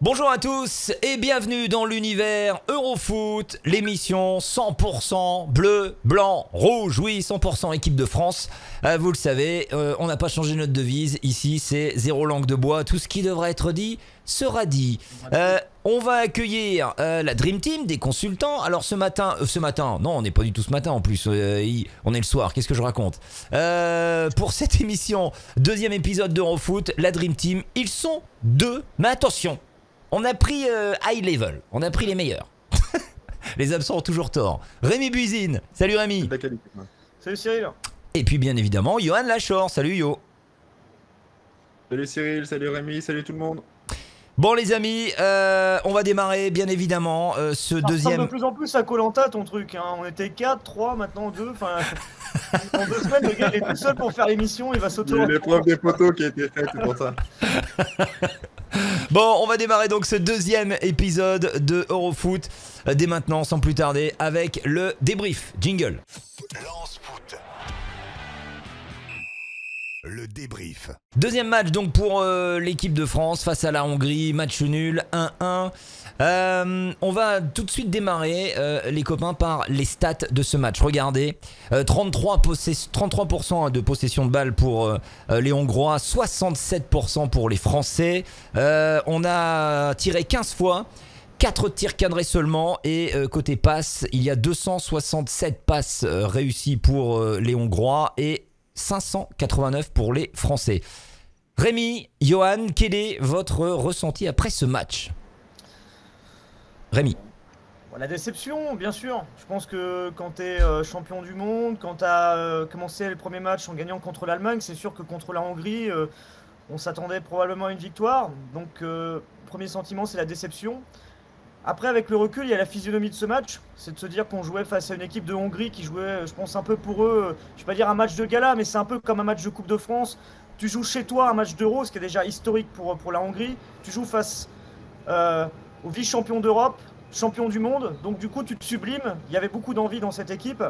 Bonjour à tous et bienvenue dans l'univers Eurofoot, l'émission 100% bleu, blanc, rouge, oui 100% équipe de France. Vous le savez, on n'a pas changé notre devise, ici c'est zéro langue de bois, tout ce qui devrait être dit sera dit. On va accueillir la Dream Team des consultants. Alors ce matin, non on n'est pas du tout ce matin en plus, on est le soir, qu'est-ce que je raconte. Pour cette émission, deuxième épisode d'Eurofoot, la Dream Team, ils sont deux, mais attention. On a pris high level, on a pris les meilleurs. Les absents ont toujours tort. Rémi Buisine, salut Rémi. Salut Cyril. Et puis bien évidemment, Johan Lachor, salut Yo. Salut Cyril, salut Rémi, salut tout le monde. Bon les amis, on va démarrer bien évidemment ce deuxième... Ça ressemble de plus en plus à Koh-Lanta ton truc, hein. On était 4, 3, maintenant 2, enfin... En 2 semaines, le gars il est tout seul pour faire l'émission, il va sauter... Il y a l'épreuve des poteaux qui a été faite, c'est pour ça. Bon, on va démarrer donc ce deuxième épisode de Eurofoot dès maintenant, sans plus tarder, avec le débrief. Jingle. Lance foot. Le débrief. Deuxième match donc pour l'équipe de France face à la Hongrie, match nul 1-1. On va tout de suite démarrer les copains par les stats de ce match. Regardez, 33% de possession de balle pour les Hongrois, 67% pour les Français. On a tiré 15 fois. 4 tirs cadrés seulement et côté passe, il y a 267 passes réussies pour les Hongrois et 589 pour les Français. Rémi, Johan, quel est votre ressenti après ce match? Rémi. La déception, bien sûr. Je pense que quand tu es champion du monde, quand tu as commencé le premier match en gagnant contre l'Allemagne, c'est sûr que contre la Hongrie, on s'attendait probablement à une victoire. Donc, premier sentiment, c'est la déception. Après, avec le recul, il y a la physionomie de ce match. C'est de se dire qu'on jouait face à une équipe de Hongrie qui jouait, je pense, un peu pour eux, je ne vais pas dire un match de gala, mais c'est un peu comme un match de Coupe de France. Tu joues chez toi un match d'Euro, ce qui est déjà historique pour la Hongrie. Tu joues face au vice-champion d'Europe, champion du monde. Donc du coup, tu te sublimes. Il y avait beaucoup d'envie dans cette équipe.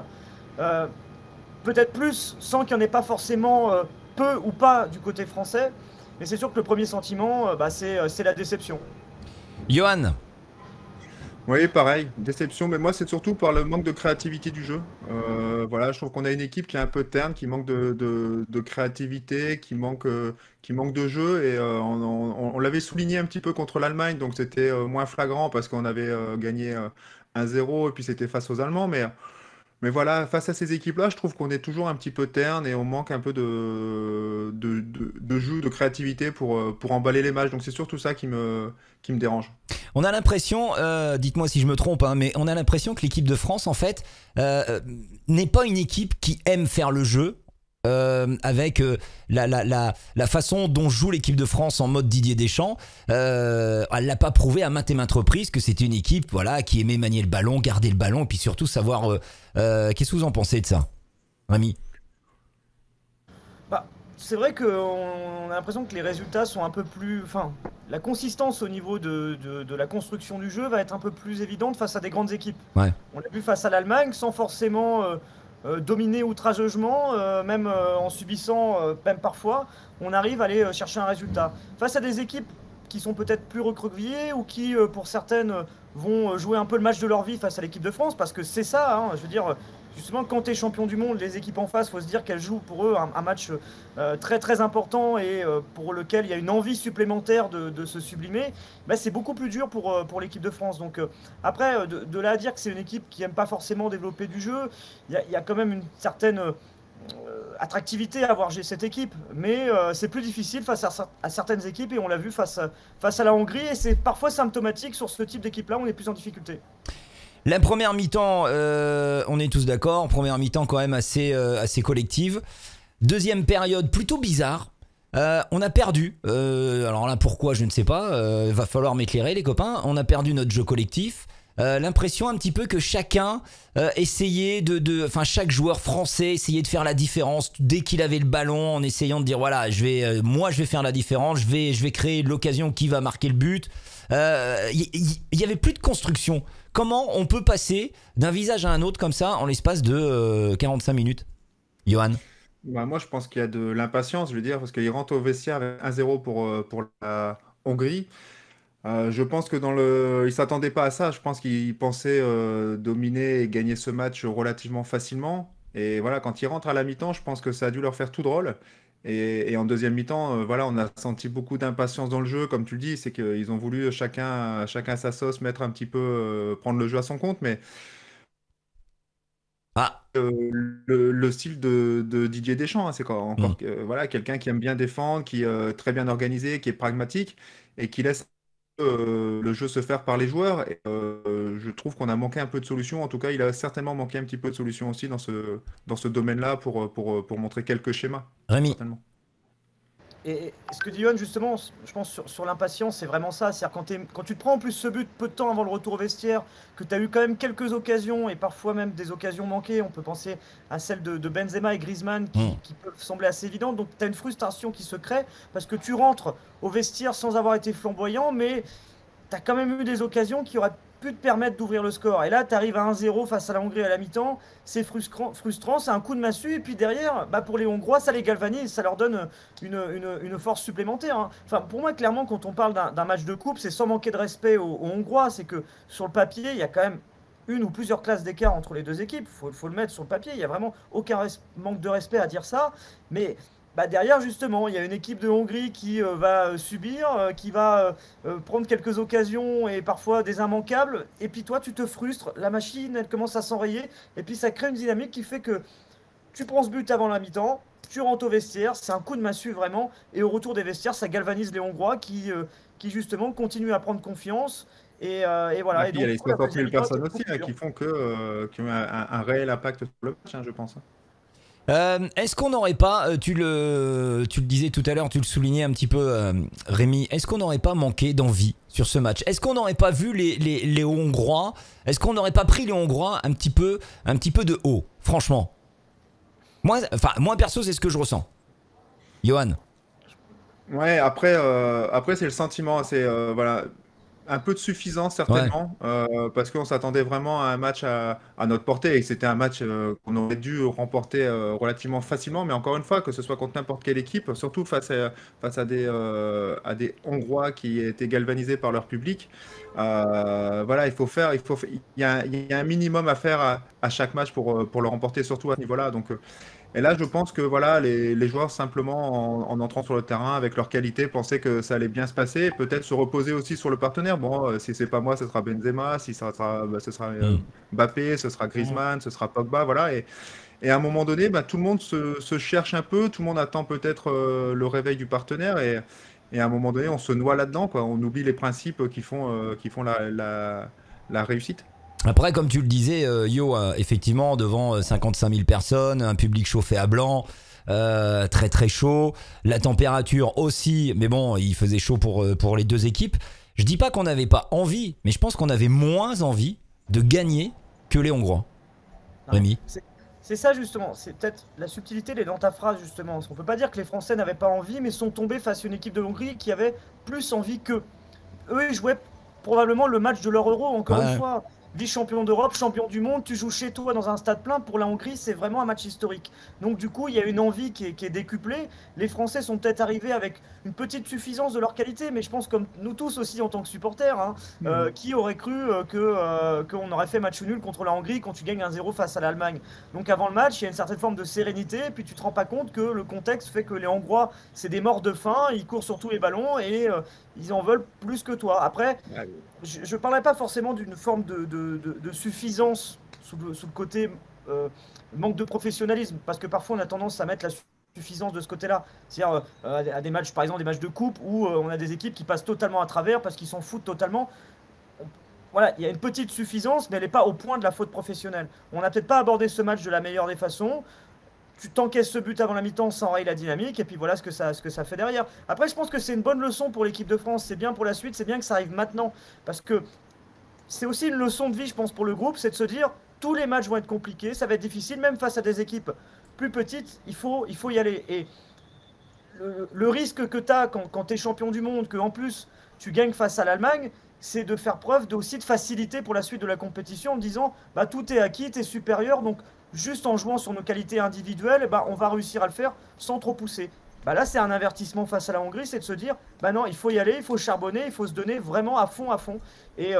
Peut-être plus, sans qu'il n'y en ait pas forcément peu ou pas du côté français. Mais c'est sûr que le premier sentiment, c'est la déception. Johan. Oui, pareil, déception, mais moi c'est surtout par le manque de créativité du jeu. Voilà, je trouve qu'on a une équipe qui est un peu terne, qui manque de créativité, qui manque de jeu, et on l'avait souligné un petit peu contre l'Allemagne, donc c'était moins flagrant parce qu'on avait gagné 1-0 et puis c'était face aux Allemands, mais voilà, face à ces équipes-là, je trouve qu'on est toujours un petit peu terne et on manque un peu de jeu, de créativité pour emballer les matchs, donc c'est surtout ça qui me dérange. On a l'impression, dites-moi si je me trompe, hein, mais on a l'impression que l'équipe de France, en fait, n'est pas une équipe qui aime faire le jeu. Avec la façon dont joue l'équipe de France en mode Didier Deschamps, elle l'a pas prouvé à maintes et maintes reprises que c'était une équipe voilà, qui aimait manier le ballon, garder le ballon et puis surtout savoir qu'est-ce que vous en pensez de ça, Rémi? C'est vrai qu'on a l'impression que les résultats sont un peu plus... Enfin, la consistance au niveau de la construction du jeu va être un peu plus évidente face à des grandes équipes. Ouais. On l'a vu face à l'Allemagne sans forcément dominer outrageusement, même en subissant, même parfois, on arrive à aller chercher un résultat. Face à des équipes qui sont peut-être plus recroquevillées ou qui, pour certaines, vont jouer un peu le match de leur vie face à l'équipe de France, parce que c'est ça, hein, je veux dire... Justement, quand tu es champion du monde, les équipes en face, il faut se dire qu'elles jouent pour eux un match très très important et pour lequel il y a une envie supplémentaire de se sublimer. Bah, c'est beaucoup plus dur pour l'équipe de France. Donc après, de là à dire que c'est une équipe qui n'aime pas forcément développer du jeu, il y a quand même une certaine attractivité à avoir cette équipe. Mais c'est plus difficile face à certaines équipes et on l'a vu face à la Hongrie et c'est parfois symptomatique sur ce type d'équipe-là, on est plus en difficulté. La première mi-temps, on est tous d'accord, première mi-temps quand même assez collective. Deuxième période plutôt bizarre. On a perdu, alors là pourquoi je ne sais pas, va falloir m'éclairer les copains. On a perdu notre jeu collectif. L'impression un petit peu que chacun essayait enfin chaque joueur français essayait de faire la différence dès qu'il avait le ballon en essayant de dire voilà moi je vais faire la différence, je vais créer l'occasion qui va marquer le but. Y avait plus de construction. Comment on peut passer d'un visage à un autre comme ça en l'espace de 45 minutes, Johan? Bah, moi je pense qu'il y a de l'impatience, je veux dire, parce qu'il rentre au vestiaire avec 1-0 pour la Hongrie. Je pense que il s'attendait pas à ça. Je pense qu'il pensait dominer et gagner ce match relativement facilement. Et voilà, quand ils rentrent à la mi-temps, je pense que ça a dû leur faire tout drôle. Et en deuxième mi-temps, voilà, on a senti beaucoup d'impatience dans le jeu, comme tu le dis, c'est qu'ils ont voulu chacun sa sauce, mettre un petit peu, prendre le jeu à son compte. Mais Ah, le style de Didier Deschamps, hein, c'est hmm. encore voilà, quelqu'un qui aime bien défendre, qui est très bien organisé, qui est pragmatique et qui laisse le jeu se faire par les joueurs. Et, je trouve qu'on a manqué un peu de solutions. En tout cas, il a certainement manqué un petit peu de solutions aussi dans ce domaine-là pour montrer quelques schémas, Rémi. certainement. Et ce que dit Yohan, justement, je pense sur l'impatience, c'est vraiment ça. C'est-à-dire quand tu te prends en plus ce but peu de temps avant le retour au vestiaire, que tu as eu quand même quelques occasions et parfois même des occasions manquées, on peut penser à celle de Benzema et Griezmann Hmm. qui peuvent sembler assez évidentes. Donc tu as une frustration qui se crée parce que tu rentres au vestiaire sans avoir été flamboyant, mais tu as quand même eu des occasions qui auraient pu te permettre d'ouvrir le score. Et là, tu arrives à 1-0 face à la Hongrie à la mi-temps. C'est frustrant, c'est un coup de massue. Et puis derrière, bah pour les Hongrois, ça les galvanise, ça leur donne une force supplémentaire, hein. Enfin, pour moi, clairement, quand on parle d'un match de coupe, c'est sans manquer de respect aux Hongrois. C'est que sur le papier, il y a quand même une ou plusieurs classes d'écart entre les deux équipes. Faut le mettre sur le papier. Il n'y a vraiment aucun manque de respect à dire ça. Mais bah derrière, justement, il y a une équipe de Hongrie qui va subir, qui va prendre quelques occasions et parfois des immanquables. Et puis toi, tu te frustres, la machine, elle commence à s'enrayer. Et puis ça crée une dynamique qui fait que tu prends ce but avant la mi-temps, tu rentres au vestiaire, c'est un coup de massue vraiment. Et au retour des vestiaires, ça galvanise les Hongrois qui justement continuent à prendre confiance. Et Et voilà. Et puis, il y a donc, les du coup, la 60 deuxième 000 mi-temps était personnes beaucoup aussi plus hein, dure. qui ont un réel impact sur le match, hein, je pense, hein. Est-ce qu'on n'aurait pas, tu le disais tout à l'heure, tu le soulignais un petit peu, Rémi, est-ce qu'on n'aurait pas manqué d'envie sur ce match? Est-ce qu'on n'aurait pas vu les Hongrois? Est-ce qu'on n'aurait pas pris les Hongrois un petit peu de haut, franchement? Moi perso, c'est ce que je ressens. Johan. Ouais, après c'est le sentiment, c'est voilà, un peu de suffisance Ouais. certainement, parce qu'on s'attendait vraiment à un match à notre portée et que c'était un match qu'on aurait dû remporter relativement facilement. Mais encore une fois, que ce soit contre n'importe quelle équipe, surtout face à des Hongrois qui étaient galvanisés par leur public, voilà, il y a un minimum à faire à chaque match pour le remporter, surtout à ce niveau-là. Donc, et là, je pense que voilà, les joueurs, simplement, en entrant sur le terrain avec leur qualité, pensaient que ça allait bien se passer. Peut-être se reposer aussi sur le partenaire. Bon, si c'est pas moi, ce sera Benzema. Si ça sera, bah, ce sera Hmm. Mbappé, ce sera Mm. Griezmann, ce sera Pogba. Voilà. Et à un moment donné, bah, tout le monde se cherche un peu. Tout le monde attend peut-être le réveil du partenaire. Et à un moment donné, on se noie là-dedans, quoi. On oublie les principes qui font la réussite. Après, comme tu le disais, Yo, effectivement, devant 55 000 personnes, un public chauffé à blanc, très très chaud, la température aussi, mais bon, il faisait chaud pour les deux équipes. Je dis pas qu'on n'avait pas envie, mais je pense qu'on avait moins envie de gagner que les Hongrois. Non, mais Rémi. c'est ça justement, c'est peut-être la subtilité elle est dans ta phrase justement. Parce qu'on peut pas dire que les Français n'avaient pas envie, mais sont tombés face à une équipe de Hongrie qui avait plus envie qu'eux. Eux, ils jouaient probablement le match de leur euro, encore une Ouais. fois. Vice-champion d'Europe, champion du monde, tu joues chez toi dans un stade plein. Pour la Hongrie, c'est vraiment un match historique. Donc, du coup, il y a une envie qui est décuplée. Les Français sont peut-être arrivés avec une petite suffisance de leur qualité, mais je pense, comme nous tous aussi en tant que supporters, hein, Mhm. qui aurait cru qu'on aurait fait match nul contre la Hongrie quand tu gagnes 1-0 face à l'Allemagne. Donc, avant le match, il y a une certaine forme de sérénité, puis tu te rends pas compte que le contexte fait que les Hongrois, c'est des morts de faim, ils courent sur tous les ballons et ils en veulent plus que toi. Après, Ouais. je ne parlerai pas forcément d'une forme de suffisance sous le côté manque de professionnalisme, parce que parfois on a tendance à mettre la suffisance de ce côté-là. C'est-à-dire à des matchs, par exemple des matchs de coupe, où on a des équipes qui passent totalement à travers parce qu'ils s'en foutent totalement. Voilà, il y a une petite suffisance, mais elle n'est pas au point de la faute professionnelle. On n'a peut-être pas abordé ce match de la meilleure des façons. Tu t'encaisses ce but avant la mi-temps, ça enraye la dynamique, et puis voilà ce que ça fait derrière. Après, je pense que c'est une bonne leçon pour l'équipe de France. C'est bien pour la suite, c'est bien que ça arrive maintenant. Parce que c'est aussi une leçon de vie, je pense, pour le groupe, c'est de se dire, tous les matchs vont être compliqués, ça va être difficile, même face à des équipes plus petites, il faut y aller. Et le risque que tu as quand tu es champion du monde, que en plus tu gagnes face à l'Allemagne, c'est de faire preuve aussi de facilité pour la suite de la compétition en disant bah, tout est acquis, tu es supérieur, donc juste en jouant sur nos qualités individuelles, bah, on va réussir à le faire sans trop pousser. Bah là, c'est un avertissement face à la Hongrie, c'est de se dire, bah non, il faut y aller, il faut charbonner, il faut se donner vraiment à fond, à fond. Et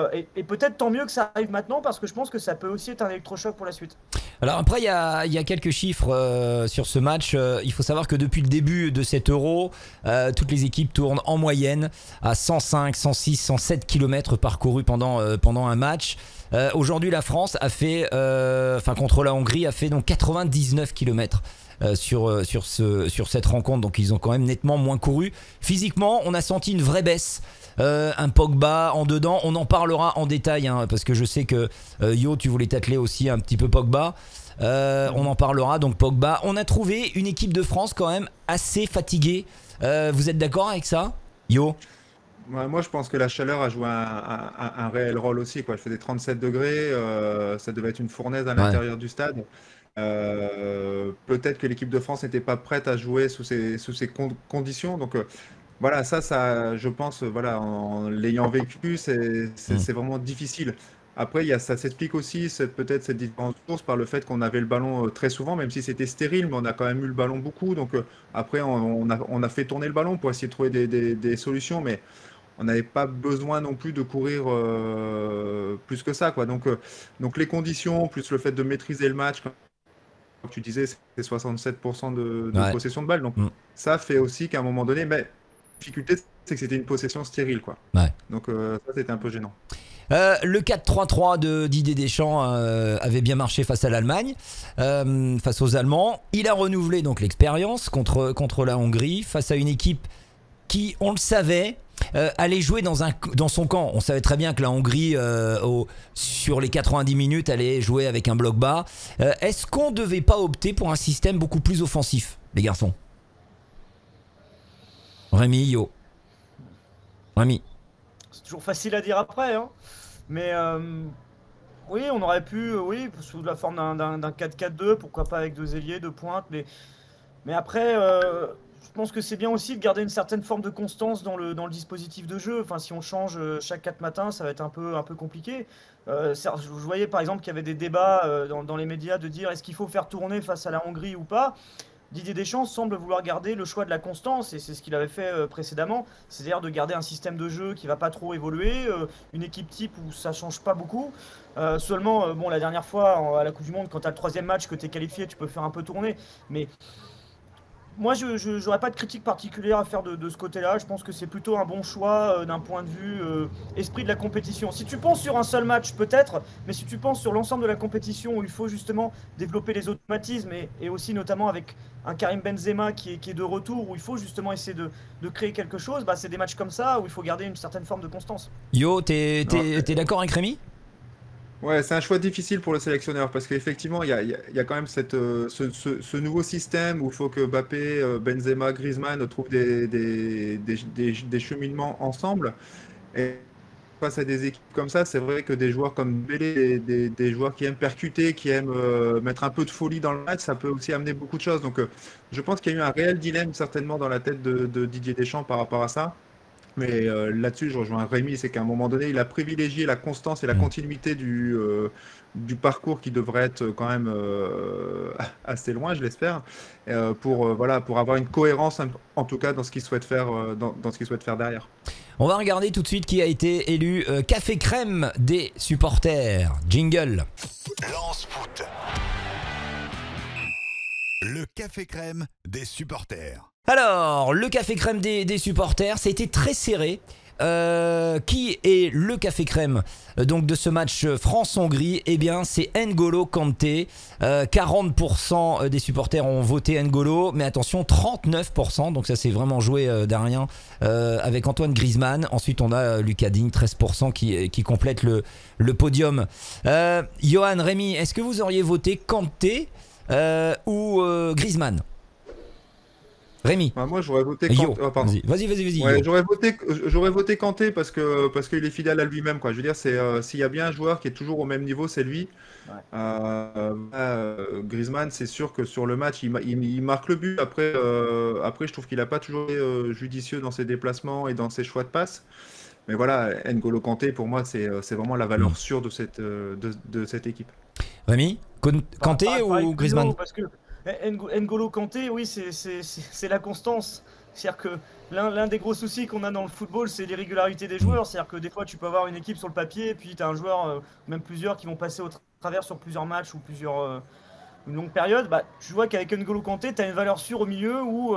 peut-être tant mieux que ça arrive maintenant, parce que je pense que ça peut aussi être un électrochoc pour la suite. Alors après, il y a quelques chiffres sur ce match. Il faut savoir que depuis le début de cet Euro, toutes les équipes tournent en moyenne à 105, 106, 107 km parcourus pendant un match. Aujourd'hui, la France a fait, contre la Hongrie, a fait donc 99 km. Sur cette rencontre, donc ils ont quand même nettement moins couru. Physiquement, on a senti une vraie baisse. Un Pogba en dedans, on en parlera en détail, hein, parce que je sais que Yo, tu voulais t'atteler aussi un petit peu Pogba. On en parlera. Donc Pogba, on a trouvé une équipe de France quand même assez fatiguée. Vous êtes d'accord avec ça, Yo? Moi, je pense que la chaleur a joué un réel rôle aussi, quoi. Il faisait 37 degrés, ça devait être une fournaise à l'intérieur du stade. Peut-être que l'équipe de France n'était pas prête à jouer sous ces conditions. Donc voilà, ça, je pense, voilà, en l'ayant vécu, c'est vraiment difficile. Après, ça s'explique aussi, peut-être cette différence de course par le fait qu'on avait le ballon très souvent, même si c'était stérile, mais on a quand même eu le ballon beaucoup. Donc après, on a fait tourner le ballon pour essayer de trouver des solutions, mais on n'avait pas besoin non plus de courir plus que ça, quoi. Donc les conditions, plus le fait de maîtriser le match, comme tu disais, c'est 67% de Ouais. possession de balle. Donc ça fait aussi qu'à un moment donné, mais la difficulté, c'est que c'était une possession stérile, quoi. Ouais. Donc ça, c'était un peu gênant. Le 4-3-3 de Didier Deschamps avait bien marché face à l'Allemagne, face aux Allemands. Il a renouvelé donc l'expérience contre la Hongrie face à une équipe qui, on le savait, allait jouer dans son camp. On savait très bien que la Hongrie, sur les 90 minutes, allait jouer avec un bloc bas. Est-ce qu'on ne devait pas opter pour un système beaucoup plus offensif, les garçons? Rémi, Yo. Rémi. C'est toujours facile à dire après, hein. Mais oui, on aurait pu, oui, sous la forme d'un 4-4-2, pourquoi pas avec 2 ailiers, 2 pointes. Mais après, je pense que c'est bien aussi de garder une certaine forme de constance dans le dispositif de jeu. Enfin, si on change chaque 4 matins, ça va être un peu compliqué. Je voyais par exemple qu'il y avait des débats dans les médias de dire est-ce qu'il faut faire tourner face à la Hongrie ou pas. Didier Deschamps semble vouloir garder le choix de la constance, et c'est ce qu'il avait fait précédemment, c'est-à-dire de garder un système de jeu qui va pas trop évoluer, une équipe type où ça change pas beaucoup. Seulement, bon, la dernière fois à la Coupe du Monde, quand tu as le 3e match que tu es qualifié, tu peux faire un peu tourner, mais moi, je n'aurais pas de critique particulière à faire de ce côté-là. Je pense que c'est plutôt un bon choix d'un point de vue esprit de la compétition. Si tu penses sur un seul match, peut-être, mais si tu penses sur l'ensemble de la compétition où il faut justement développer les automatismes et aussi notamment avec un Karim Benzema qui est de retour, où il faut justement essayer de créer quelque chose, bah, c'est des matchs comme ça où il faut garder une certaine forme de constance. Yo, t'es d'accord avec Rémi? Ouais, c'est un choix difficile pour le sélectionneur parce qu'effectivement, il y a quand même ce nouveau système où il faut que Mbappé, Benzema, Griezmann trouvent des cheminements ensemble. Et face à des équipes comme ça, c'est vrai que des joueurs comme Dembélé, des joueurs qui aiment percuter, qui aiment mettre un peu de folie dans le match, ça peut aussi amener beaucoup de choses. Donc, je pense qu'il y a eu un réel dilemme certainement dans la tête de Didier Deschamps par rapport à ça. Mais là-dessus, je rejoins Rémi, c'est qu'à un moment donné, il a privilégié la constance et la continuité du parcours qui devrait être quand même assez loin, je l'espère, voilà, pour avoir une cohérence, en tout cas, dans ce qu'il souhaite faire, dans ce qu'il souhaite faire derrière. On va regarder tout de suite qui a été élu Café Crème des supporters. Jingle. Lance Foot. Le café crème des supporters. Alors, le Café Crème des supporters, ça a été très serré. Qui est le café crème donc de ce match France-Hongrie? Eh bien, c'est N'Golo Kanté. 40% des supporters ont voté N'Golo, mais attention, 39%. Donc ça s'est vraiment joué d'un rien avec Antoine Griezmann. Ensuite, on a Lucas Digne, 13% qui complète le podium. Johan, Rémi, est-ce que vous auriez voté Kanté ou Griezmann? Rémi. Moi, j'aurais voté Yo. Kanté. Oh, pardon. Vas-y. Ouais, j'aurais voté Kanté parce qu'il est fidèle à lui-même, quoi. Je veux dire, s'il y a bien un joueur qui est toujours au même niveau, c'est lui. Ouais. Griezmann, c'est sûr que sur le match, il marque le but. Après, je trouve qu'il n'a pas toujours été judicieux dans ses déplacements et dans ses choix de passe. Mais voilà, N'Golo Kanté, pour moi, c'est vraiment la valeur sûre de cette équipe. Rémi, Kanté Pareil ou que Griezmann? Parce que N'Golo Kanté, oui, c'est la constance. C'est-à-dire que l'un des gros soucis qu'on a dans le football, c'est l'irrégularité des joueurs. C'est-à-dire que des fois, tu peux avoir une équipe sur le papier, et puis tu as un joueur, même plusieurs, qui vont passer au travers sur plusieurs matchs ou une longue période. Bah, tu vois qu'avec N'Golo Kanté, tu as une valeur sûre au milieu où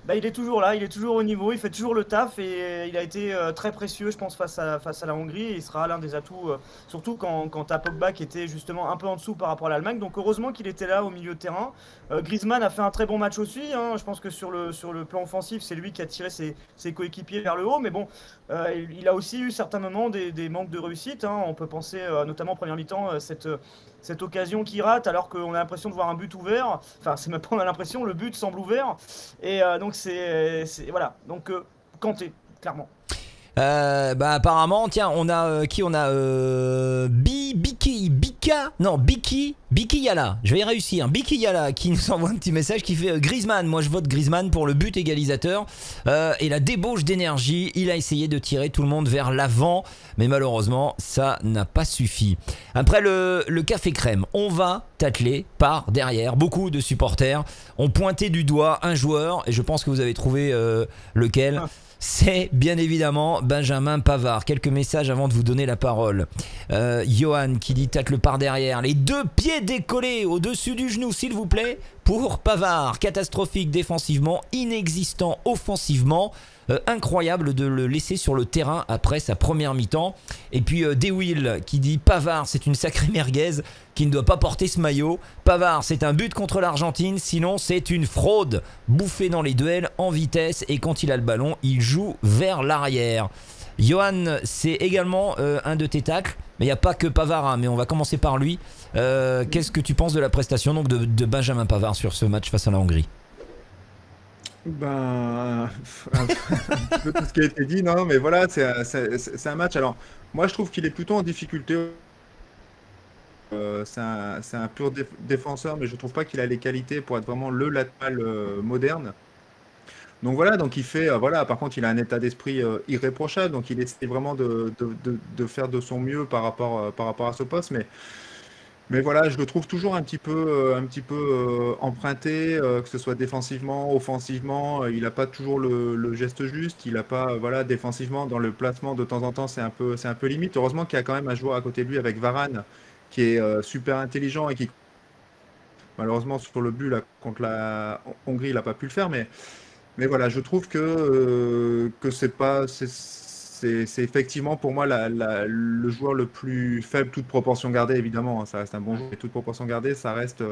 bah, il est toujours là, il est toujours au niveau, il fait toujours le taf et il a été très précieux, je pense, face à la Hongrie. Et il sera l'un des atouts, surtout quand tu as Pogba qui était justement un peu en dessous par rapport à l'Allemagne. Donc heureusement qu'il était là au milieu de terrain. Griezmann a fait un très bon match aussi. Hein. Je pense que sur le plan offensif, c'est lui qui a tiré ses coéquipiers vers le haut. Mais bon, il a aussi eu certains moments des manques de réussite. Hein. On peut penser notamment en première mi-temps cette occasion qui rate alors qu'on a l'impression de voir un but ouvert. Enfin, c'est même pas on a l'impression, le but semble ouvert. Et donc voilà. Donc Kanté, clairement. Bah apparemment, tiens, on a qui on a Biki Yala. Je vais y réussir. Biki Yala qui nous envoie un petit message qui fait Griezmann. Moi je vote Griezmann pour le but égalisateur et la débauche d'énergie. Il a essayé de tirer tout le monde vers l'avant, mais malheureusement ça n'a pas suffi. Après le café crème, on va t'atteler par derrière. Beaucoup de supporters ont pointé du doigt un joueur et je pense que vous avez trouvé lequel. C'est bien évidemment Benjamin Pavard. Quelques messages avant de vous donner la parole. Johan qui dit tacle par derrière. Les deux pieds décollés au-dessus du genou, s'il vous plaît, pour Pavard. Catastrophique défensivement, inexistant offensivement. Incroyable de le laisser sur le terrain après sa première mi-temps. Et puis Dewil qui dit Pavard, c'est une sacrée merguez qui ne doit pas porter ce maillot. Pavard, c'est un but contre l'Argentine, sinon c'est une fraude. Bouffé dans les duels en vitesse et quand il a le ballon, il joue vers l'arrière. Johan, c'est également un de tes tacles, mais il n'y a pas que Pavard, hein, mais on va commencer par lui. Qu'est-ce que tu penses de la prestation donc, de Benjamin Pavard sur ce match face à la Hongrie? Ben, un peu tout ce qui a été dit, non, mais voilà, c'est un match. Alors, moi, je trouve qu'il est plutôt en difficulté. C'est un pur défenseur, mais je trouve pas qu'il a les qualités pour être vraiment le latéral moderne. Donc voilà, donc il fait, voilà, par contre, il a un état d'esprit irréprochable, donc il essaie vraiment de faire de son mieux par rapport à ce poste, mais voilà, je le trouve toujours un petit peu emprunté, que ce soit défensivement, offensivement, il n'a pas toujours le geste juste, il n'a pas, voilà, défensivement, dans le placement, de temps en temps, c'est un peu limite. Heureusement qu'il y a quand même un joueur à côté de lui avec Varane, qui est super intelligent et qui, malheureusement, sur le but là, contre la Hongrie, il n'a pas pu le faire, mais voilà, je trouve que c'est effectivement pour moi le joueur le plus faible, toute proportion gardée évidemment, hein, ça reste un bon joueur, mais toute proportion gardée, ça reste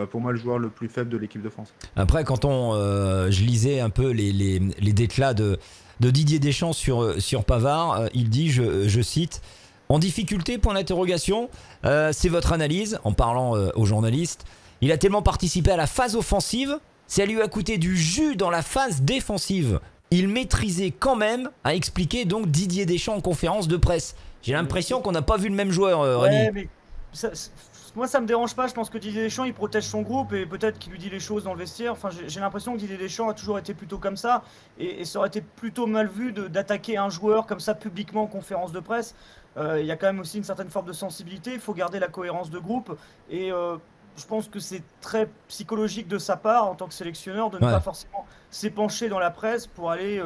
pour moi le joueur le plus faible de l'équipe de France. Après, quand je lisais un peu les déclats de Didier Deschamps sur Pavard, il dit, je cite, en difficulté, point d'interrogation, c'est votre analyse, en parlant aux journalistes, il a tellement participé à la phase offensive, ça lui a coûté du jus dans la phase défensive. Il maîtrisait quand même, a expliqué donc Didier Deschamps en conférence de presse. J'ai l'impression qu'on n'a pas vu le même joueur, Rémi. Mais moi ça me dérange pas, je pense que Didier Deschamps il protège son groupe et peut-être qu'il lui dit les choses dans le vestiaire. Enfin, j'ai l'impression que Didier Deschamps a toujours été plutôt comme ça et ça aurait été plutôt mal vu d'attaquer un joueur comme ça publiquement en conférence de presse. Il y a quand même aussi une certaine forme de sensibilité, il faut garder la cohérence de groupe et je pense que c'est très psychologique de sa part en tant que sélectionneur de ne pas forcément s'épancher dans la presse pour aller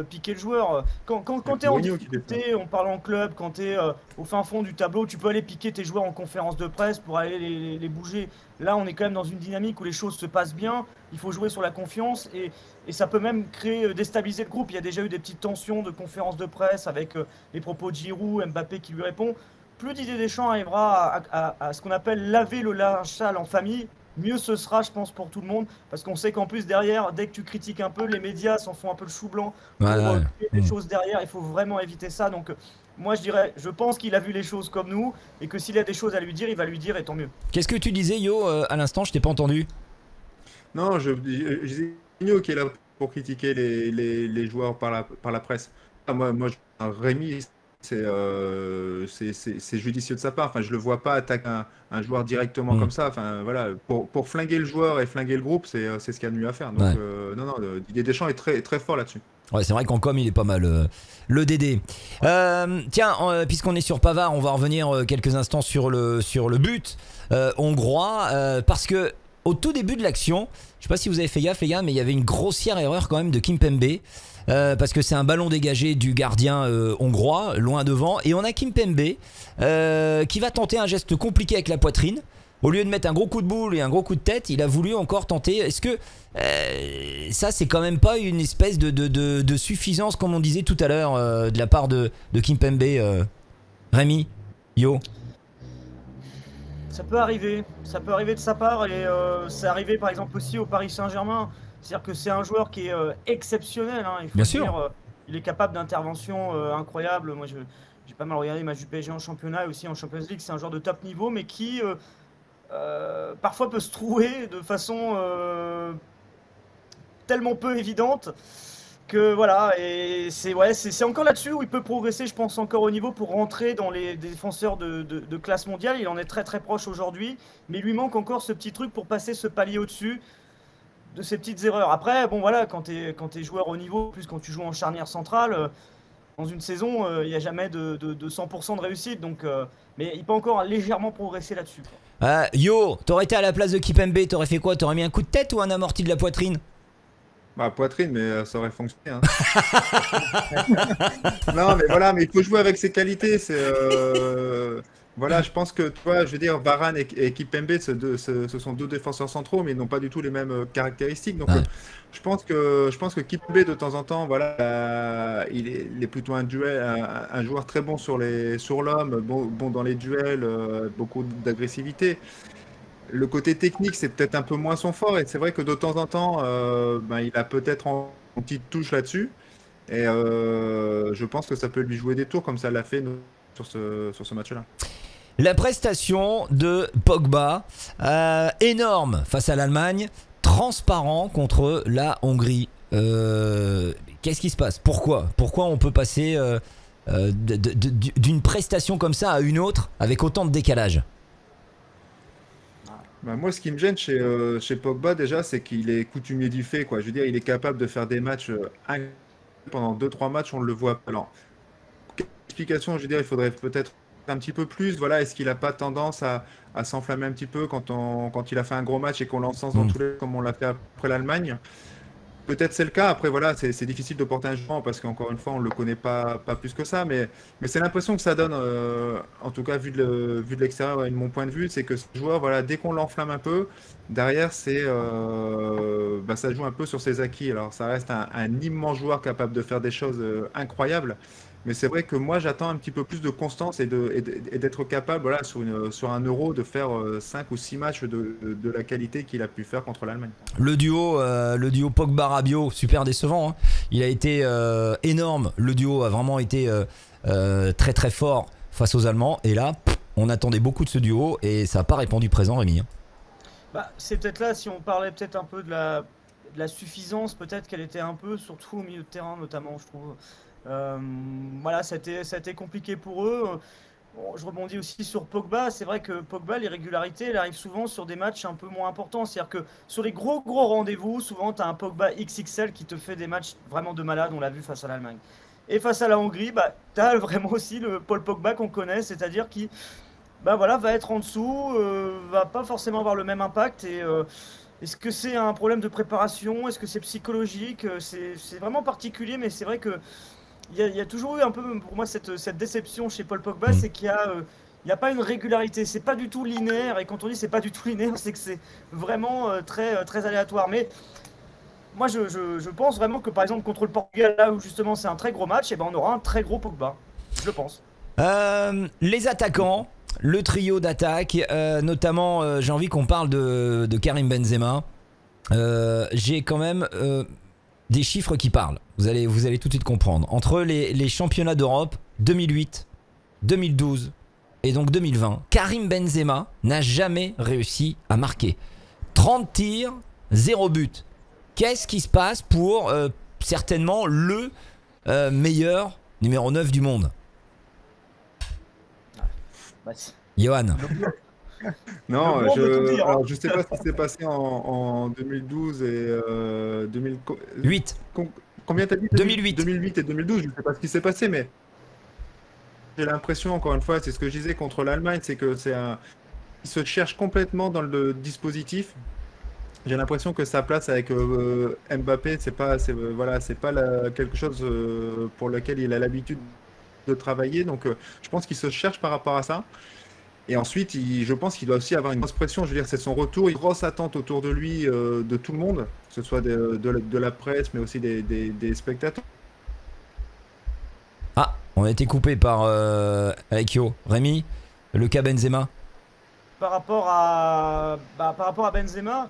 piquer le joueur. Quand tu es en difficulté, on parle en club, quand tu es au fin fond du tableau, tu peux aller piquer tes joueurs en conférence de presse pour aller les bouger. Là, on est quand même dans une dynamique où les choses se passent bien, il faut jouer sur la confiance et ça peut même déstabiliser le groupe. Il y a déjà eu des petites tensions de conférence de presse avec les propos de Giroud, Mbappé qui lui répond. Plus Didier Deschamps arrivera à ce qu'on appelle laver le linge sale en famille, mieux ce sera, je pense, pour tout le monde. Parce qu'on sait qu'en plus, derrière, dès que tu critiques un peu, les médias s'en font un peu le chou blanc pour créer des choses derrière. Il faut vraiment éviter ça. Donc, moi, je pense qu'il a vu les choses comme nous et que s'il a des choses à lui dire, il va lui dire et tant mieux. Qu'est-ce que tu disais, Yo, à l'instant? Je t'ai pas entendu. Non, je disais Yo qui est là pour critiquer les joueurs par la presse. Moi, Rémi, c'est judicieux de sa part. Enfin, je le vois pas attaquer un joueur directement comme ça. Enfin, voilà, pour flinguer le joueur et flinguer le groupe, c'est ce qu'il y a de mieux à faire. Donc, non, Didier Deschamps est très, très fort là-dessus. Ouais, c'est vrai qu'en com, il est pas mal, le Dédé. Tiens, puisqu'on est sur Pavard, on va revenir quelques instants sur le but hongrois, parce que au tout début de l'action, je sais pas si vous avez fait gaffe les gars, mais il y avait une grossière erreur quand même de Kimpembe. Parce que c'est un ballon dégagé du gardien hongrois, loin devant. Et on a Kimpembe qui va tenter un geste compliqué avec la poitrine. Au lieu de mettre un gros coup de boule et un gros coup de tête, il a voulu encore tenter. Est-ce que ça, c'est quand même pas une espèce de suffisance, comme on disait tout à l'heure, de la part de Kimpembe, Rémi, Yo? Ça peut arriver de sa part, et c'est arrivé par exemple aussi au Paris Saint-Germain. C'est-à-dire que c'est un joueur qui est exceptionnel, hein, il faut Bien le sûr. dire. Il est capable d'interventions incroyables. Moi, j'ai pas mal regardé les matchs du PSG en championnat et aussi en Champions League. C'est un joueur de top niveau, mais qui parfois peut se trouver de façon tellement peu évidente que voilà. Et c'est encore là-dessus où il peut progresser, je pense, encore au niveau pour rentrer dans les défenseurs de classe mondiale. Il en est très très proche aujourd'hui, mais il lui manque encore ce petit truc pour passer ce palier au-dessus de ces petites erreurs. Après, bon voilà, quand t'es joueur au niveau, plus quand tu joues en charnière centrale, dans une saison, il n'y a jamais de 100% de réussite. Donc, mais il peut encore légèrement progresser là-dessus, quoi. Yo, t'aurais été à la place de Kimpembe, t'aurais fait quoi? T'aurais mis un coup de tête ou un amorti de la poitrine? Bah, poitrine, mais ça aurait fonctionné. Hein. Non, mais voilà, mais il faut jouer avec ses qualités. Voilà, je pense que, toi, je veux dire, Varane et Kimpembe, ce sont deux défenseurs centraux, mais ils n'ont pas du tout les mêmes caractéristiques. Donc, Ouais. je pense que Kimpembe, de temps en temps, voilà, il est plutôt un joueur très bon sur l'homme, bon dans les duels, beaucoup d'agressivité. Le côté technique, c'est peut-être un peu moins son fort, et c'est vrai que de temps en temps, ben, il a peut-être une petite touche là-dessus. Et je pense que ça peut lui jouer des tours comme ça l'a fait sur ce match-là. La prestation de Pogba, énorme face à l'Allemagne, transparent contre la Hongrie. Qu'est-ce qui se passe? Pourquoi on peut passer d'une prestation comme ça à une autre avec autant de décalage? Bah, moi, ce qui me gêne chez Pogba, déjà, c'est qu'il est coutumier du fait, quoi. Je veux dire, il est capable de faire des matchs incroyables. Pendant 2-3 matchs, on ne le voit pas. Alors, quelle explication, je veux dire, il faudrait peut-être un petit peu plus. Voilà, est-ce qu'il n'a pas tendance à s'enflammer un petit peu quand il a fait un gros match et qu'on l'encense dans tous les, comme on l'a fait après l'Allemagne? Peut-être c'est le cas. Après, voilà, c'est difficile de porter un jugement parce qu'encore une fois, on ne le connaît pas plus que ça. Mais c'est l'impression que ça donne, en tout cas, vu de l'extérieur et de mon point de vue, c'est que ce joueur, voilà, dès qu'on l'enflamme un peu, derrière, bah, ça joue un peu sur ses acquis. Alors, ça reste un immense joueur capable de faire des choses incroyables. Mais c'est vrai que moi, j'attends un petit peu plus de constance et d'être capable, voilà, sur un Euro, de faire 5 ou 6 matchs de la qualité qu'il a pu faire contre l'Allemagne. Le duo Pogba-Rabiot, super décevant, hein. Il a été énorme. Le duo a vraiment été très très fort face aux Allemands. Et là, on attendait beaucoup de ce duo et ça n'a pas répondu présent, Rémi. Bah, c'est peut-être là, si on parlait peut-être un peu de la suffisance, peut-être qu'elle était un peu, surtout au milieu de terrain notamment, je trouve. Voilà, ça a été compliqué pour eux. Bon, je rebondis aussi sur Pogba. C'est vrai que Pogba, l'irrégularité, elle arrive souvent sur des matchs un peu moins importants. C'est-à-dire que sur les gros rendez-vous, souvent tu as un Pogba XXL qui te fait des matchs vraiment de malade. On l'a vu face à l'Allemagne. Et face à la Hongrie, bah, tu as vraiment aussi le Paul Pogba qu'on connaît, c'est-à-dire qui bah, voilà, va être en dessous, va pas forcément avoir le même impact. Et est-ce que c'est un problème de préparation? Est-ce que c'est psychologique? C'est vraiment particulier, mais c'est vrai que il y a toujours eu un peu, pour moi, cette déception chez Paul Pogba, c'est qu'il y a pas une régularité, c'est pas du tout linéaire, et quand on dit c'est pas du tout linéaire, c'est que c'est vraiment très aléatoire. Mais moi, je pense vraiment que, par exemple, contre le Portugal, là où justement c'est un très gros match, et ben on aura un très gros Pogba, je pense. Les attaquants, le trio d'attaque, notamment, j'ai envie qu'on parle de Karim Benzema. J'ai quand même des chiffres qui parlent. Vous allez tout de suite comprendre. Entre les championnats d'Europe 2008, 2012 et donc 2020, Karim Benzema n'a jamais réussi à marquer. 30 tirs, 0 but. Qu'est-ce qui se passe pour certainement le meilleur numéro 9 du monde? Johan. Non, Le monde veut tout dire, hein. alors, je sais pas ce qui s'est passé en 2012 et 8. Combien t'as dit? 2008. 2008 et 2012, je sais pas ce qui s'est passé, mais j'ai l'impression, encore une fois, c'est ce que je disais contre l'Allemagne, c'est que il se cherche complètement dans le dispositif. J'ai l'impression que sa place avec Mbappé, voilà, c'est pas quelque chose pour lequel il a l'habitude de travailler. Donc, je pense qu'il se cherche par rapport à ça. Et ensuite, je pense qu'il doit aussi avoir une grosse pression. Je veux dire, c'est son retour, une grosse attente autour de lui, de tout le monde, que ce soit de la presse, mais aussi des spectateurs. Ah, on a été coupé par avec Yo. Rémi, le cas Benzema. Par rapport à Benzema,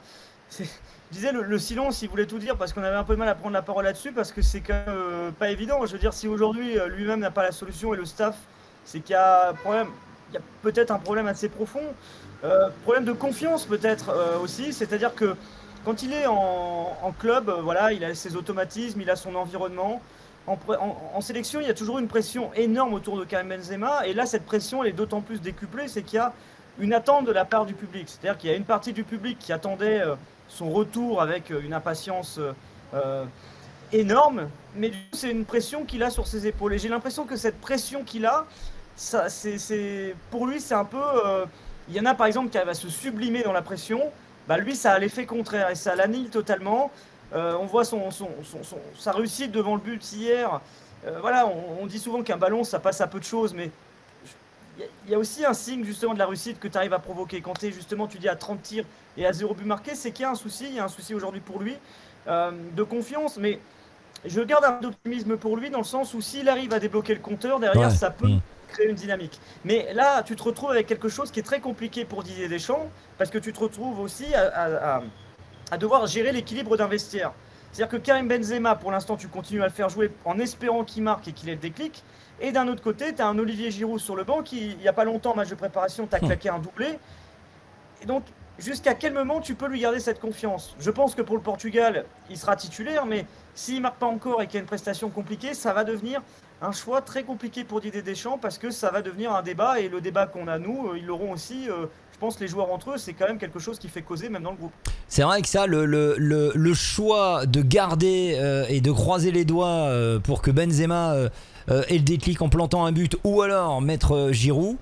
je disais le silence, il voulait tout dire parce qu'on avait un peu de mal à prendre la parole là-dessus parce que c'est quand même pas évident. Je veux dire, si aujourd'hui lui-même n'a pas la solution et le staff, c'est qu'il y a un problème, il y a peut-être un problème assez profond, problème de confiance peut-être aussi, c'est-à-dire que quand il est en club, voilà, il a ses automatismes, il a son environnement. En sélection, il y a toujours une pression énorme autour de Karim Benzema et là, cette pression elle est d'autant plus décuplée, c'est qu'il y a une attente de la part du public. C'est-à-dire qu'il y a une partie du public qui attendait son retour avec une impatience énorme, mais du coup, c'est une pression qu'il a sur ses épaules. Et j'ai l'impression que cette pression qu'il a, pour lui, c'est un peu... il y en a par exemple qui arrivent à se sublimer dans la pression, bah, lui, ça a l'effet contraire et ça l'annihile totalement. On voit sa réussite devant le but hier. Voilà, on dit souvent qu'un ballon, ça passe à peu de choses, mais il y a aussi un signe justement de la réussite que tu arrives à provoquer. Quand justement tu dis à 30 tirs et à 0 but marqué, c'est qu'il y a un souci. Il y a un souci aujourd'hui pour lui de confiance. Mais je garde un peu d'optimisme pour lui dans le sens où s'il arrive à débloquer le compteur, derrière, Ouais. ça peut créer une dynamique. Mais là, tu te retrouves avec quelque chose qui est très compliqué pour Didier Deschamps parce que tu te retrouves aussi à devoir gérer l'équilibre d'un vestiaire. C'est-à-dire que Karim Benzema, pour l'instant, tu continues à le faire jouer en espérant qu'il marque et qu'il ait le déclic. Et d'un autre côté, tu as un Olivier Giroud sur le banc qui, il n'y a pas longtemps, match de préparation, tu as claqué un doublé. Et donc, jusqu'à quel moment tu peux lui garder cette confiance? Je pense que pour le Portugal, il sera titulaire, mais s'il ne marque pas encore et qu'il y a une prestation compliquée, ça va devenir un choix très compliqué pour Didier Deschamps parce que ça va devenir un débat. Et le débat qu'on a, nous, ils l'auront aussi. Je pense les joueurs entre eux, c'est quand même quelque chose qui fait causer, même dans le groupe. C'est vrai que ça, le choix de garder et de croiser les doigts pour que Benzema ait le déclic en plantant un but ou alors mettre Giroud,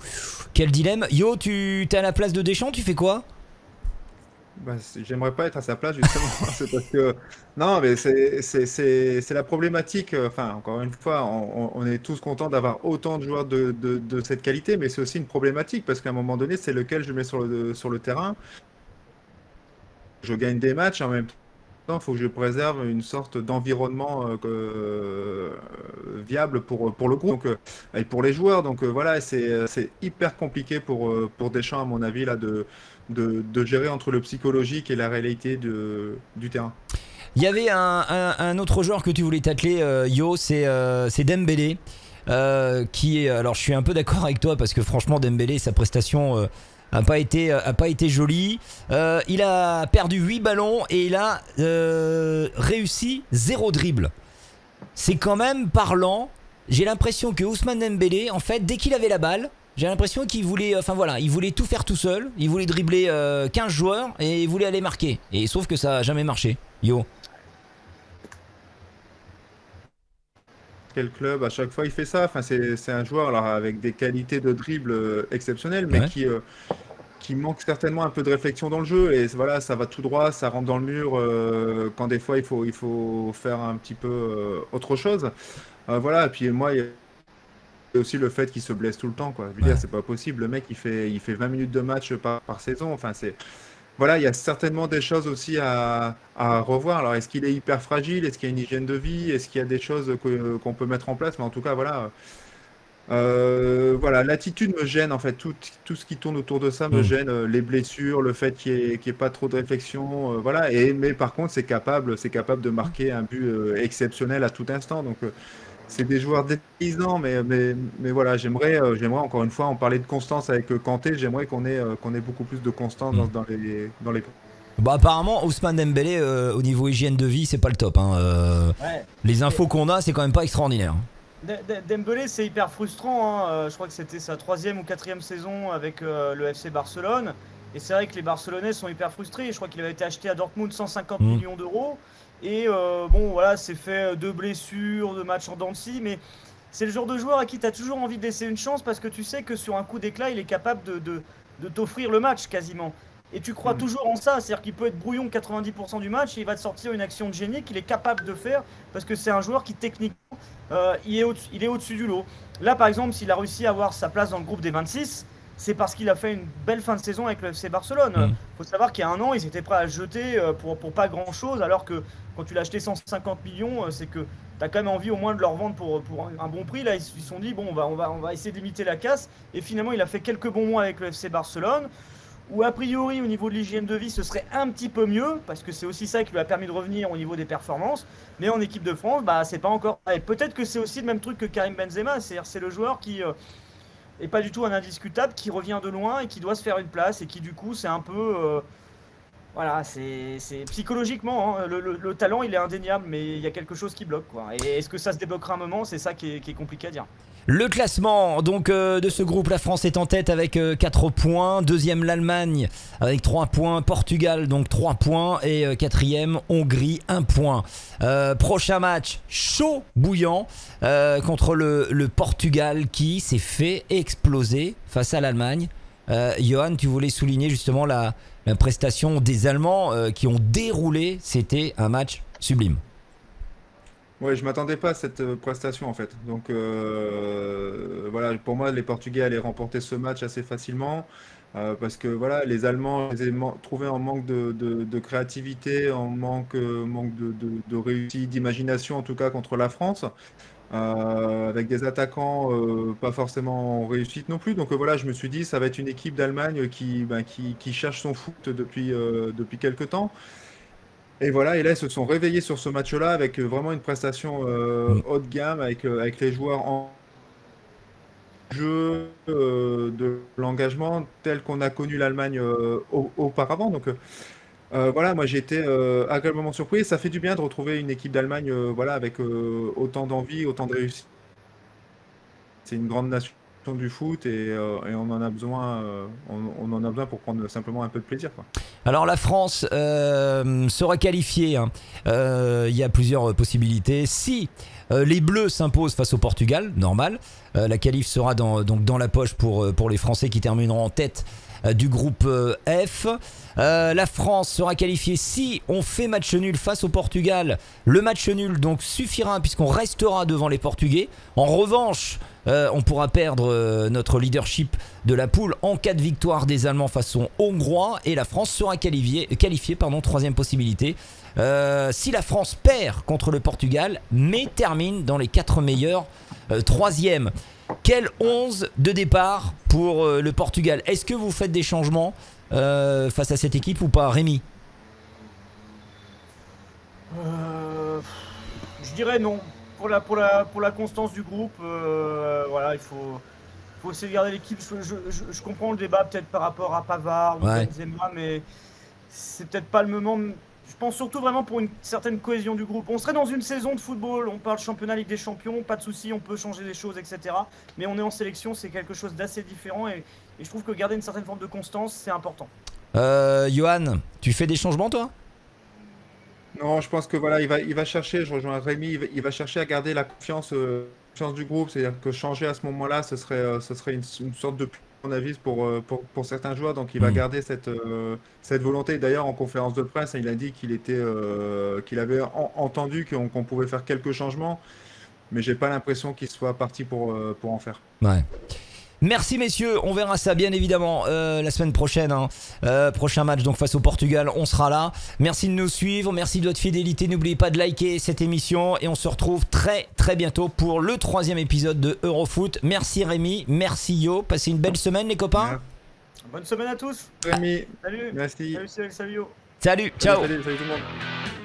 quel dilemme. Yo, tu es à la place de Deschamps, tu fais quoi? Bah, j'aimerais pas être à sa place justement. C'est parce que non, mais c'est la problématique. Enfin, encore une fois, on est tous contents d'avoir autant de joueurs de cette qualité, mais c'est aussi une problématique parce qu'à un moment donné, c'est lequel je mets sur le terrain. Je gagne des matchs en même temps, il faut que je préserve une sorte d'environnement viable pour le groupe et pour les joueurs. Donc voilà, c'est hyper compliqué pour Deschamps, à mon avis, là, de gérer entre le psychologique et la réalité du terrain. Il y avait un autre joueur que tu voulais t'atteler, Yo, c'est Dembélé. Qui est, alors je suis un peu d'accord avec toi parce que franchement Dembélé, sa prestation a pas été jolie. Il a perdu 8 ballons et il a réussi 0 dribble. C'est quand même parlant. J'ai l'impression que Ousmane Dembélé, en fait, dès qu'il avait la balle, j'ai l'impression qu'il voulait, enfin voilà, il voulait tout faire tout seul. Il voulait dribbler 15 joueurs et il voulait aller marquer. Et sauf que ça a jamais marché. Yo. Quel club, à chaque fois, il fait ça. Enfin, c'est un joueur alors, avec des qualités de dribble exceptionnelles, mais Ouais. qui manque certainement un peu de réflexion dans le jeu. Et voilà, ça va tout droit, ça rentre dans le mur quand des fois il faut faire un petit peu autre chose. Voilà, et puis moi, il y a aussi le fait qu'il se blesse tout le temps, quoi. Je veux dire, Ouais. c'est pas possible. Le mec, il fait 20 minutes de match par saison. Enfin, voilà, il y a certainement des choses aussi à revoir. Alors, est-ce qu'il est hyper fragile? Est-ce qu'il y a une hygiène de vie? Est-ce qu'il y a des choses qu'on peut mettre en place? Mais en tout cas, voilà. Voilà, l'attitude me gêne en fait, tout ce qui tourne autour de ça me Mm. gêne, les blessures, le fait qu'il y ait pas trop de réflexion, voilà. Mais par contre, c'est capable de marquer un but exceptionnel à tout instant. Donc, c'est des joueurs dépaysants, mais voilà, j'aimerais encore une fois, on parlait de constance avec Kanté, j'aimerais qu'on ait beaucoup plus de constance Mm. dans les. Bah apparemment Ousmane Dembélé au niveau hygiène de vie c'est pas le top hein. Ouais. Les infos qu'on a c'est quand même pas extraordinaire. Dembélé, c'est hyper frustrant. Hein. Je crois que c'était sa 3e ou 4e saison avec le FC Barcelone. Et c'est vrai que les Barcelonais sont hyper frustrés. Je crois qu'il avait été acheté à Dortmund 150 Mm. millions d'euros. Et bon, voilà, c'est fait de blessures, de matchs en dents de scie. Mais c'est le genre de joueur à qui tu as toujours envie de laisser une chance parce que tu sais que sur un coup d'éclat, il est capable de t'offrir le match quasiment. Et tu crois toujours en ça, c'est-à-dire qu'il peut être brouillon 90% du match et il va te sortir une action de génie qu'il est capable de faire parce que c'est un joueur qui techniquement il est au-dessus du lot. Là par exemple, s'il a réussi à avoir sa place dans le groupe des 26, c'est parce qu'il a fait une belle fin de saison avec le FC Barcelone. Faut savoir qu'il y a un an, ils étaient prêts à le jeter pour pas grand-chose, alors que quand tu l'as acheté 150 millions, c'est que tu as quand même envie au moins de le revendre pour un bon prix. Là, ils se sont dit, bon, on va essayer de limiter la casse. Et finalement, il a fait quelques bons mois avec le FC Barcelone, où a priori, au niveau de l'hygiène de vie, ce serait un petit peu mieux, parce que c'est aussi ça qui lui a permis de revenir au niveau des performances. Mais en équipe de France, bah, c'est pas encore... Et peut-être que c'est aussi le même truc que Karim Benzema, c'est-à-dire c'est le joueur qui... et pas du tout un indiscutable, qui revient de loin et qui doit se faire une place et qui du coup c'est un peu voilà, c'est psychologiquement hein, le talent il est indéniable, mais il y a quelque chose qui bloque quoi. Et est-ce que ça se débloquera un moment, c'est ça qui est compliqué à dire. Le classement donc de ce groupe, la France est en tête avec 4 points, deuxième l'Allemagne avec 3 points, Portugal donc 3 points et quatrième Hongrie 1 point. Prochain match chaud bouillant contre le Portugal qui s'est fait exploser face à l'Allemagne. Johan, tu voulais souligner justement la prestation des Allemands qui ont déroulé, c'était un match sublime. Ouais, je m'attendais pas à cette prestation en fait. Donc voilà, pour moi, les Portugais allaient remporter ce match assez facilement parce que voilà, les Allemands les ai trouvés en manque de créativité, en manque de réussite, d'imagination en tout cas contre la France, avec des attaquants pas forcément en réussite non plus. Donc voilà, je me suis dit, ça va être une équipe d'Allemagne qui cherche son foot depuis quelques temps. Et voilà, et là, ils se sont réveillés sur ce match-là avec vraiment une prestation haut de gamme, avec les joueurs en jeu, de l'engagement tel qu'on a connu l'Allemagne auparavant. Donc voilà, moi j'ai été agréablement surpris. Et ça fait du bien de retrouver une équipe d'Allemagne voilà, avec autant d'envie, autant de réussite. C'est une grande nation du foot et on en a besoin, on en a besoin pour prendre simplement un peu de plaisir, quoi. Alors la France sera qualifiée, hein. Il y a plusieurs possibilités. Si les Bleus s'imposent face au Portugal, normal, la qualif sera donc dans la poche pour les Français qui termineront en tête du groupe F. La France sera qualifiée si on fait match nul face au Portugal. Le match nul donc suffira puisqu'on restera devant les Portugais. En revanche, on pourra perdre notre leadership de la poule en cas de victoire des Allemands face aux Hongrois et la France sera qualifiée, troisième possibilité. Si la France perd contre le Portugal mais termine dans les 4 meilleurs, troisième. Quel 11 de départ pour le Portugal? Est-ce que vous faites des changements face à cette équipe ou pas, Rémi? Je dirais non. Pour la constance du groupe, voilà, il faut essayer de garder l'équipe. Je comprends le débat peut-être par rapport à Pavard ou Benzema, mais c'est peut-être pas le moment. Je pense surtout vraiment pour une certaine cohésion du groupe. On serait dans une saison de football, on parle championnat Ligue des Champions, pas de souci, on peut changer des choses, etc. Mais on est en sélection, c'est quelque chose d'assez différent et je trouve que garder une certaine forme de constance, c'est important. Johan, tu fais des changements toi? Non, je pense que voilà, il va chercher, je rejoins Rémi, il va chercher à garder la confiance du groupe, c'est-à-dire que changer à ce moment-là, ce serait une sorte de à mon avis pour certains joueurs, donc il va garder cette volonté. D'ailleurs, en conférence de presse, il a dit qu'il avait entendu qu'on pouvait faire quelques changements, mais j'ai pas l'impression qu'il soit parti pour en faire. Ouais. Merci messieurs, on verra ça bien évidemment la semaine prochaine, hein. Prochain match donc face au Portugal, on sera là. Merci de nous suivre, merci de votre fidélité, n'oubliez pas de liker cette émission et on se retrouve très bientôt pour le 3e épisode de Eurofoot. Merci Rémi, merci Yo, passez une belle semaine les copains. Bonne semaine à tous. Rémi, salut. Merci. Salut Yo. Salut, ciao. Salut tout le monde.